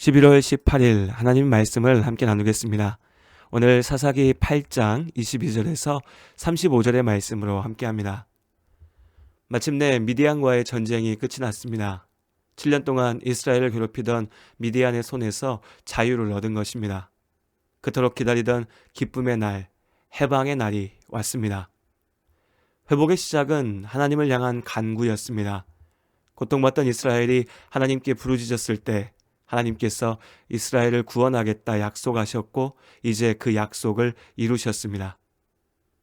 11월 18일 하나님 말씀을 함께 나누겠습니다. 오늘 사사기 8장 22절에서 35절의 말씀으로 함께합니다. 마침내 미디안과의 전쟁이 끝이 났습니다. 7년 동안 이스라엘을 괴롭히던 미디안의 손에서 자유를 얻은 것입니다. 그토록 기다리던 기쁨의 날, 해방의 날이 왔습니다. 회복의 시작은 하나님을 향한 간구였습니다. 고통받던 이스라엘이 하나님께 부르짖었을 때 하나님께서 이스라엘을 구원하겠다 약속하셨고 이제 그 약속을 이루셨습니다.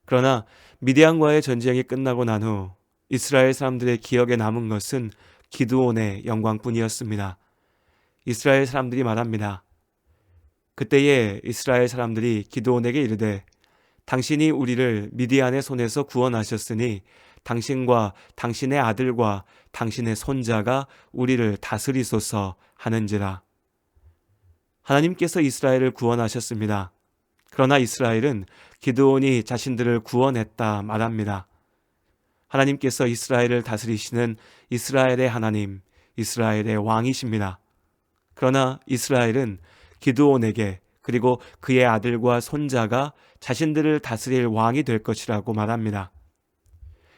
그러나 미디안과의 전쟁이 끝나고 난 후 이스라엘 사람들의 기억에 남은 것은 기드온의 영광뿐이었습니다. 이스라엘 사람들이 말합니다. 그때에 이스라엘 사람들이 기드온에게 이르되 당신이 우리를 미디안의 손에서 구원하셨으니 당신과 당신의 아들과 당신의 손자가 우리를 다스리소서 하는지라. 하나님께서 이스라엘을 구원하셨습니다. 그러나 이스라엘은 기드온이 자신들을 구원했다 말합니다. 하나님께서 이스라엘을 다스리시는 이스라엘의 하나님, 이스라엘의 왕이십니다. 그러나 이스라엘은 기드온에게 그리고 그의 아들과 손자가 자신들을 다스릴 왕이 될 것이라고 말합니다.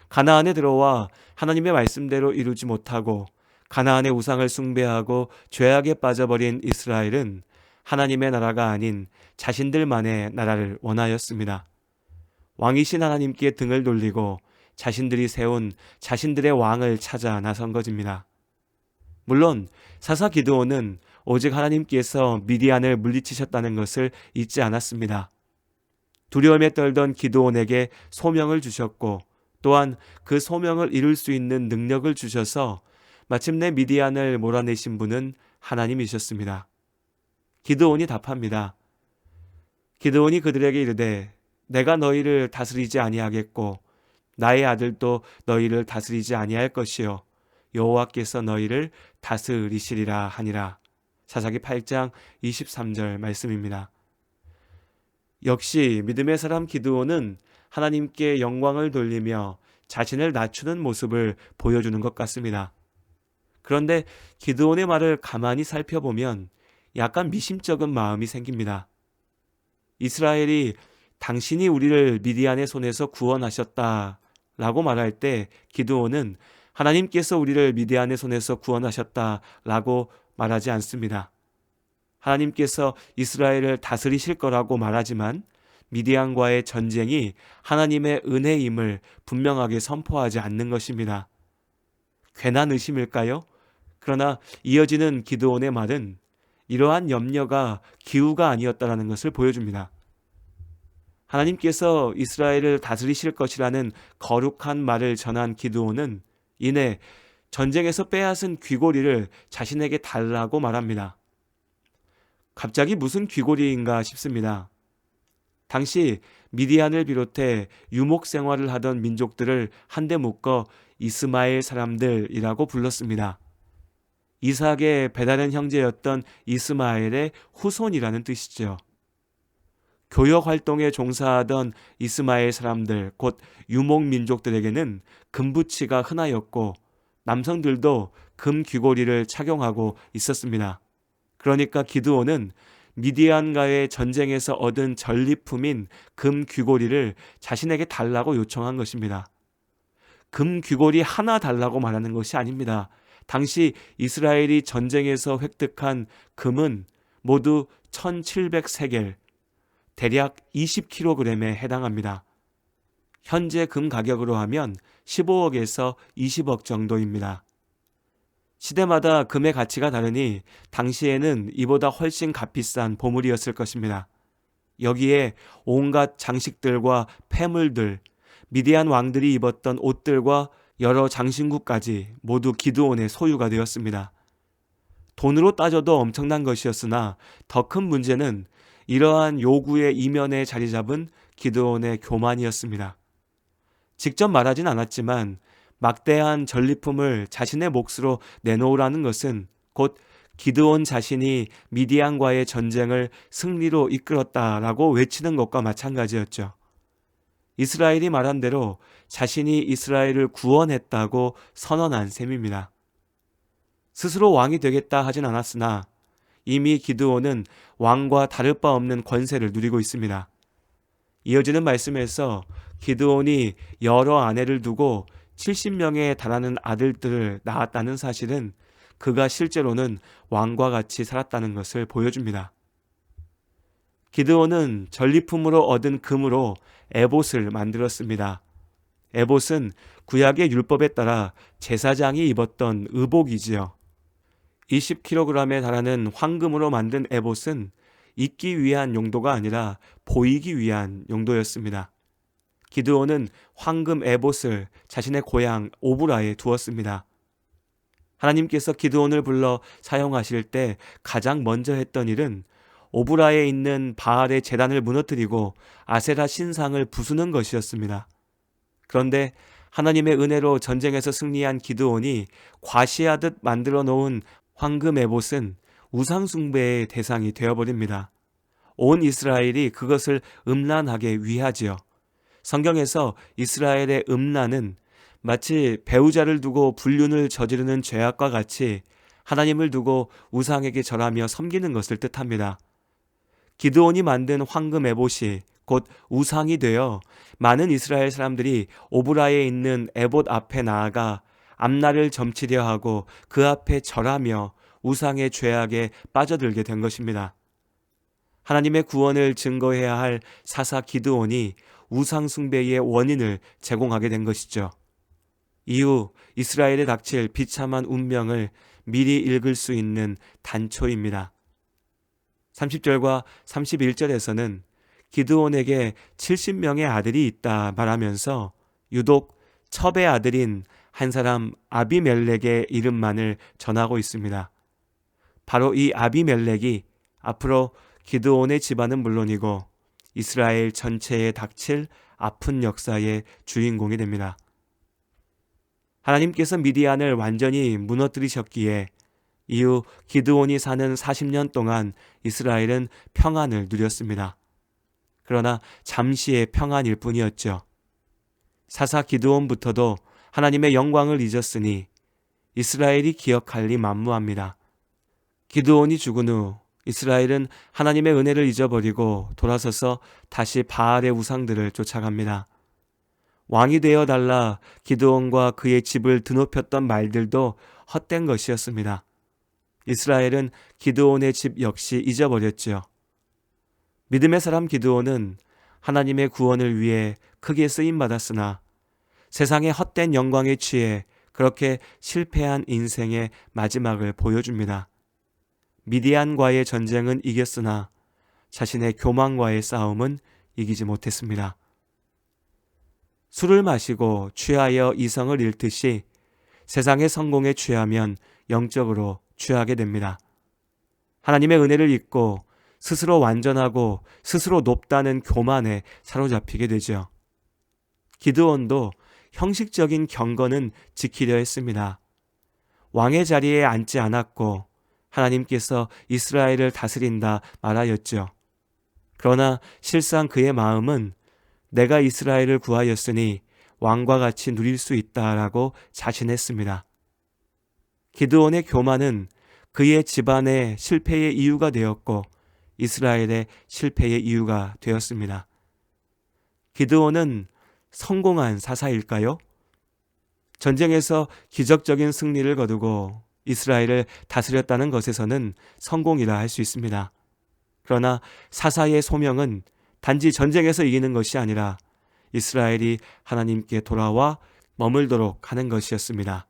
가나안에 들어와 하나님의 말씀대로 이루지 못하고 가나안의 우상을 숭배하고 죄악에 빠져버린 이스라엘은 하나님의 나라가 아닌 자신들만의 나라를 원하였습니다. 왕이신 하나님께 등을 돌리고 자신들이 세운 자신들의 왕을 찾아 나선 것입니다. 물론 사사 기드온은 오직 하나님께서 미디안을 물리치셨다는 것을 잊지 않았습니다. 두려움에 떨던 기드온에게 소명을 주셨고 또한 그 소명을 이룰 수 있는 능력을 주셔서 마침내 미디안을 몰아내신 분은 하나님이셨습니다. 기드온이 답합니다. 기드온이 그들에게 이르되 내가 너희를 다스리지 아니하겠고 나의 아들도 너희를 다스리지 아니할 것이요 여호와께서 너희를 다스리시리라 하니라. 사사기 8장 23절 말씀입니다. 역시 믿음의 사람 기드온은 하나님께 영광을 돌리며 자신을 낮추는 모습을 보여주는 것 같습니다. 그런데 기드온의 말을 가만히 살펴보면 약간 미심쩍은 마음이 생깁니다. 이스라엘이 당신이 우리를 미디안의 손에서 구원하셨다라고 말할 때 기드온은 하나님께서 우리를 미디안의 손에서 구원하셨다라고 말하지 않습니다. 하나님께서 이스라엘을 다스리실 거라고 말하지만 미디안과의 전쟁이 하나님의 은혜임을 분명하게 선포하지 않는 것입니다. 괜한 의심일까요? 그러나 이어지는 기드온의 말은 이러한 염려가 기우가 아니었다라는 것을 보여줍니다. 하나님께서 이스라엘을 다스리실 것이라는 거룩한 말을 전한 기드온은 이내 전쟁에서 빼앗은 귀고리를 자신에게 달라고 말합니다. 갑자기 무슨 귀고리인가 싶습니다. 당시 미디안을 비롯해 유목 생활을 하던 민족들을 한데 묶어 이스마엘 사람들이라고 불렀습니다. 이삭의 배다른 형제였던 이스마엘의 후손이라는 뜻이죠. 교역 활동에 종사하던 이스마엘 사람들, 곧 유목 민족들에게는 금부치가 흔하였고 남성들도 금 귀고리를 착용하고 있었습니다. 그러니까 기드온은 미디안과의 전쟁에서 얻은 전리품인 금 귀고리를 자신에게 달라고 요청한 것입니다. 금 귀고리 하나 달라고 말하는 것이 아닙니다. 당시 이스라엘이 전쟁에서 획득한 금은 모두 1700세겔, 대략 20kg에 해당합니다. 현재 금 가격으로 하면 15억에서 20억 정도입니다. 시대마다 금의 가치가 다르니 당시에는 이보다 훨씬 값비싼 보물이었을 것입니다. 여기에 온갖 장식들과 폐물들, 미디안 왕들이 입었던 옷들과 여러 장신구까지 모두 기드온의 소유가 되었습니다. 돈으로 따져도 엄청난 것이었으나 더 큰 문제는 이러한 요구의 이면에 자리 잡은 기드온의 교만이었습니다. 직접 말하진 않았지만 막대한 전리품을 자신의 몫으로 내놓으라는 것은 곧 기드온 자신이 미디안과의 전쟁을 승리로 이끌었다라고 외치는 것과 마찬가지였죠. 이스라엘이 말한 대로 자신이 이스라엘을 구원했다고 선언한 셈입니다. 스스로 왕이 되겠다 하진 않았으나 이미 기드온은 왕과 다를 바 없는 권세를 누리고 있습니다. 이어지는 말씀에서 기드온이 여러 아내를 두고 70명에 달하는 아들들을 낳았다는 사실은 그가 실제로는 왕과 같이 살았다는 것을 보여줍니다. 기드온은 전리품으로 얻은 금으로 에봇을 만들었습니다. 에봇은 구약의 율법에 따라 제사장이 입었던 의복이지요. 20kg에 달하는 황금으로 만든 에봇은 입기 위한 용도가 아니라 보이기 위한 용도였습니다. 기드온은 황금 에봇을 자신의 고향 오브라에 두었습니다. 하나님께서 기드온을 불러 사용하실 때 가장 먼저 했던 일은 오브라에 있는 바알의 제단을 무너뜨리고 아세라 신상을 부수는 것이었습니다. 그런데 하나님의 은혜로 전쟁에서 승리한 기드온이 과시하듯 만들어 놓은 황금 에봇은 우상 숭배의 대상이 되어버립니다. 온 이스라엘이 그것을 음란하게 위하지요. 성경에서 이스라엘의 음란은 마치 배우자를 두고 불륜을 저지르는 죄악과 같이 하나님을 두고 우상에게 절하며 섬기는 것을 뜻합니다. 기드온이 만든 황금 에봇이 곧 우상이 되어 많은 이스라엘 사람들이 오브라에 있는 에봇 앞에 나아가 앞날을 점치려 하고 그 앞에 절하며 우상의 죄악에 빠져들게 된 것입니다. 하나님의 구원을 증거해야 할 사사 기드온이 우상 숭배의 원인을 제공하게 된 것이죠. 이후 이스라엘에 닥칠 비참한 운명을 미리 읽을 수 있는 단초입니다. 30절과 31절에서는 기드온에게 70명의 아들이 있다 말하면서 유독 첩의 아들인 한 사람 아비멜렉의 이름만을 전하고 있습니다. 바로 이 아비멜렉이 앞으로 기드온의 집안은 물론이고 이스라엘 전체에 닥칠 아픈 역사의 주인공이 됩니다. 하나님께서 미디안을 완전히 무너뜨리셨기에 이후 기드온이 사는 40년 동안 이스라엘은 평안을 누렸습니다. 그러나 잠시의 평안일 뿐이었죠. 사사 기드온부터도 하나님의 영광을 잊었으니 이스라엘이 기억할 리 만무합니다. 기드온이 죽은 후 이스라엘은 하나님의 은혜를 잊어버리고 돌아서서 다시 바알의 우상들을 쫓아갑니다. 왕이 되어 달라 기드온과 그의 집을 드높였던 말들도 헛된 것이었습니다. 이스라엘은 기드온의 집 역시 잊어버렸죠. 믿음의 사람 기드온은 하나님의 구원을 위해 크게 쓰임받았으나 세상의 헛된 영광에 취해 그렇게 실패한 인생의 마지막을 보여줍니다. 미디안과의 전쟁은 이겼으나 자신의 교만과의 싸움은 이기지 못했습니다. 술을 마시고 취하여 이성을 잃듯이 세상의 성공에 취하면 영적으로 취하게 됩니다. 하나님의 은혜를 잊고 스스로 완전하고 스스로 높다는 교만에 사로잡히게 되죠. 기드온도 형식적인 경건은 지키려 했습니다. 왕의 자리에 앉지 않았고 하나님께서 이스라엘을 다스린다 말하였죠. 그러나 실상 그의 마음은 내가 이스라엘을 구하였으니 왕과 같이 누릴 수 있다라고 자신했습니다. 기드온의 교만은 그의 집안의 실패의 이유가 되었고 이스라엘의 실패의 이유가 되었습니다. 기드온은 성공한 사사일까요? 전쟁에서 기적적인 승리를 거두고 이스라엘을 다스렸다는 것에서는 성공이라 할 수 있습니다. 그러나 사사의 소명은 단지 전쟁에서 이기는 것이 아니라 이스라엘이 하나님께 돌아와 머물도록 하는 것이었습니다.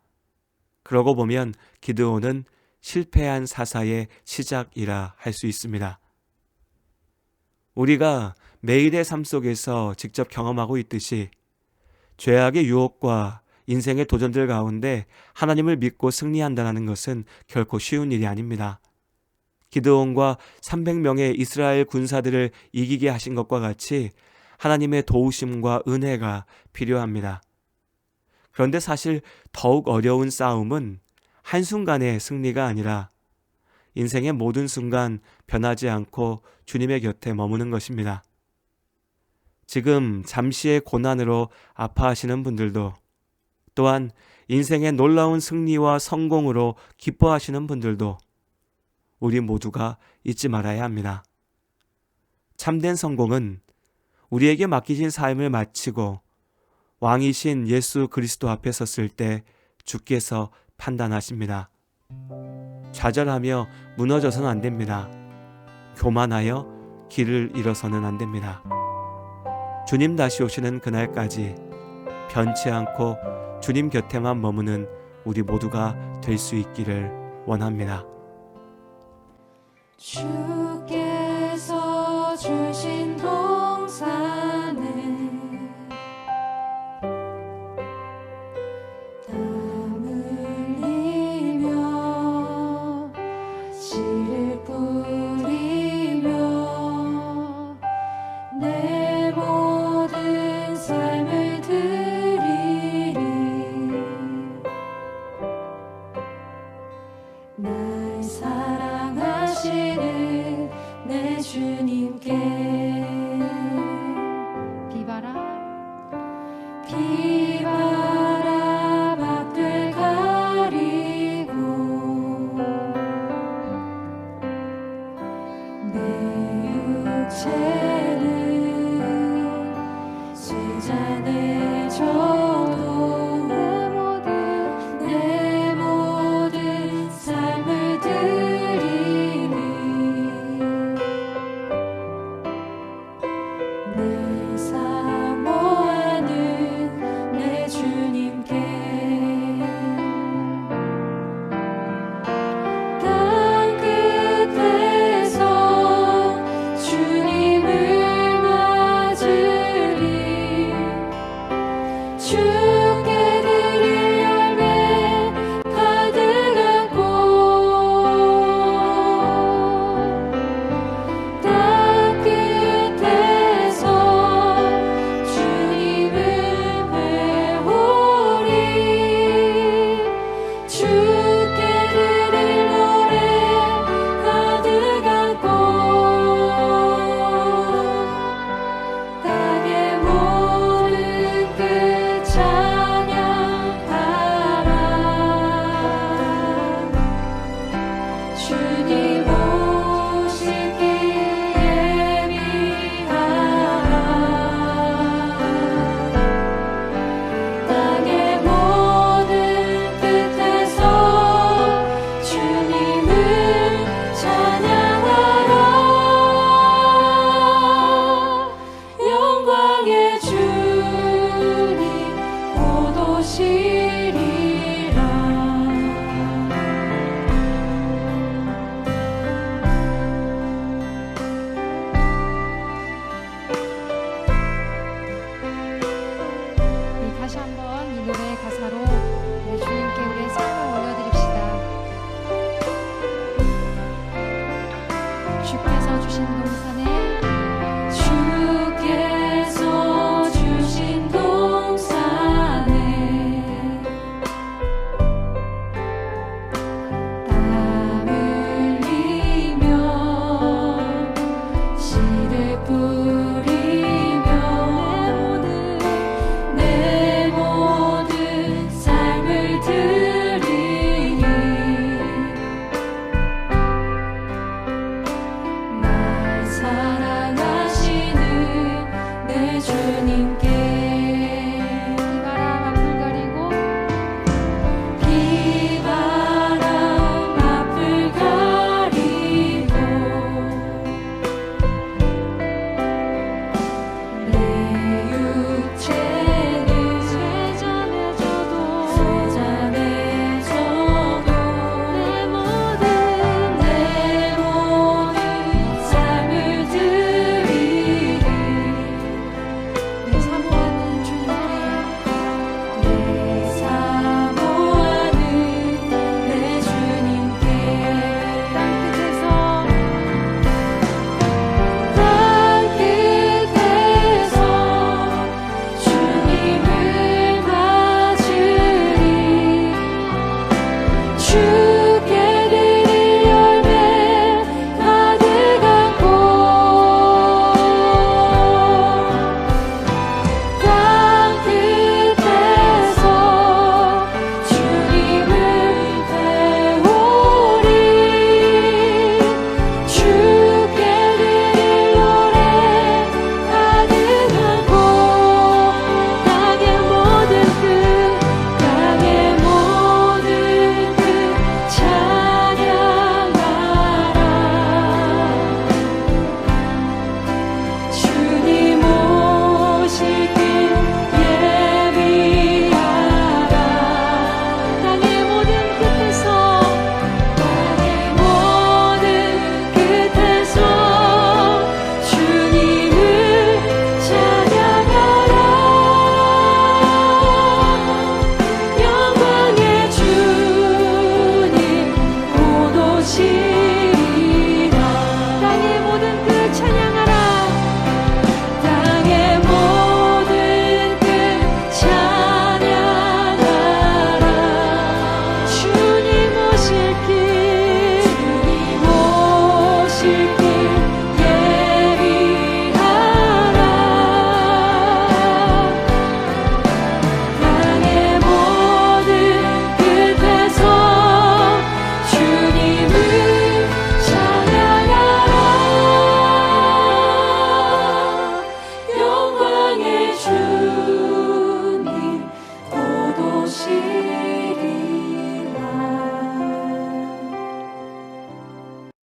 그러고 보면 기드온은 실패한 사사의 시작이라 할 수 있습니다. 우리가 매일의 삶 속에서 직접 경험하고 있듯이 죄악의 유혹과 인생의 도전들 가운데 하나님을 믿고 승리한다는 것은 결코 쉬운 일이 아닙니다. 기드온과 300명의 이스라엘 군사들을 이기게 하신 것과 같이 하나님의 도우심과 은혜가 필요합니다. 그런데 사실 더욱 어려운 싸움은 한순간의 승리가 아니라 인생의 모든 순간 변하지 않고 주님의 곁에 머무는 것입니다. 지금 잠시의 고난으로 아파하시는 분들도 또한 인생의 놀라운 승리와 성공으로 기뻐하시는 분들도 우리 모두가 잊지 말아야 합니다. 참된 성공은 우리에게 맡기신 삶을 마치고 왕이신 예수 그리스도 앞에 섰을 때 주께서 판단하십니다. 좌절하며 무너져서는 안 됩니다. 교만하여 길을 잃어서는 안 됩니다. 주님 다시 오시는 그날까지 변치 않고 주님 곁에만 머무는 우리 모두가 될 수 있기를 원합니다. 주께서 주신 동산에 땀 흘리며 씨를 뿌리며 내 모든 삶을 드리리. 날 사랑하시는 내 주님께 비바람 앞을 가리고 내 육체는 쇠잔에 져도 내 모든 삶을 드리니 늘 사모하는 내 주님께 땅 끝에서 주님을 맞으리. 주께 드릴 열매 가득한 꽃 땅 끝에서 주님을 배우리. 주께 드릴 노래 가득한 꽃 땅의 모든 끝 찬양하라. 주님 오시길 예비하라. 땅의 모든 끝에서 주님을 찬양하라. 영광의 주님 곧 오시리라. 다시 한번 이 노래의 가사로 우리 주님께 우리의 삶을 올려드립시다. 주께서 주신 동산